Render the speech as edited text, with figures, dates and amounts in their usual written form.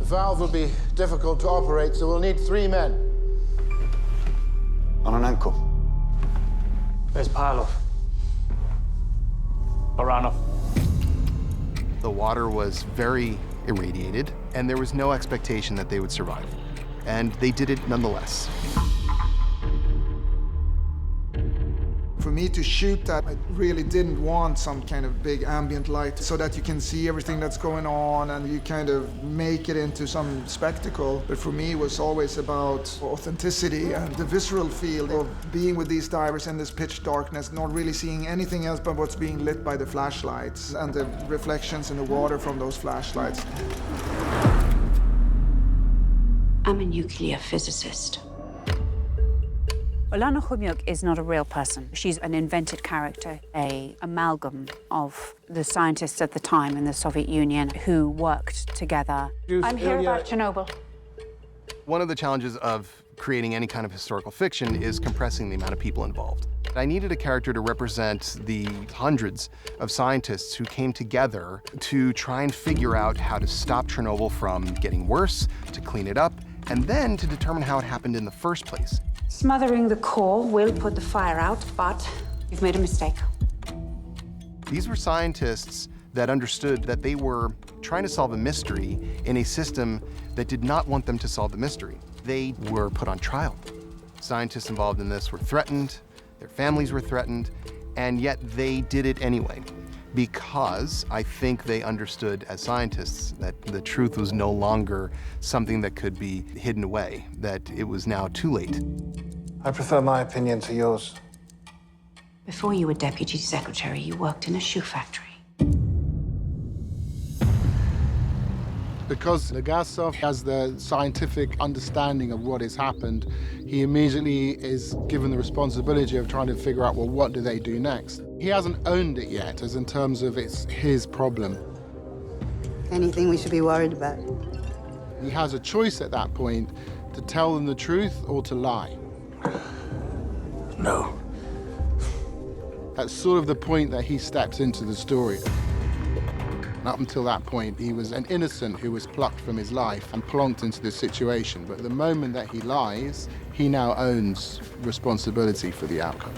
valve will be difficult to operate, so we'll need 3 men. On an ankle. Where's Parlov? Baranov. The water was very irradiated, and there was no expectation that they would survive. And they did it nonetheless. For me to shoot that, I really didn't want some kind of big ambient light so that you can see everything that's going on and you kind of make it into some spectacle. But for me, it was always about authenticity and the visceral feel of being with these divers in this pitch darkness, not really seeing anything else but what's being lit by the flashlights and the reflections in the water from those flashlights. I'm a nuclear physicist. Olana Khumyuk is not a real person. She's an invented character, an amalgam of the scientists at the time in the Soviet Union who worked together. I'm here about Chernobyl. One of the challenges of creating any kind of historical fiction is compressing the amount of people involved. I needed a character to represent the hundreds of scientists who came together to try and figure out how to stop Chernobyl from getting worse, to clean it up, and then to determine how it happened in the first place. Smothering the core will put the fire out, but you've made a mistake. These were scientists that understood that they were trying to solve a mystery in a system that did not want them to solve the mystery. They were put on trial. Scientists involved in this were threatened, their families were threatened, and yet they did it anyway, because I think they understood as scientists that the truth was no longer something that could be hidden away, that it was now too late. I prefer my opinion to yours. Before you were deputy secretary, you worked in a shoe factory. Because Legasov has the scientific understanding of what has happened, he immediately is given the responsibility of trying to figure out, well, what do they do next? He hasn't owned it yet, as in terms of it's his problem. Anything we should be worried about? He has a choice at that point to tell them the truth or to lie. No. That's sort of the point that he steps into the story. Up until that point, he was an innocent who was plucked from his life and plonked into this situation. But the moment that he lies, he now owns responsibility for the outcome.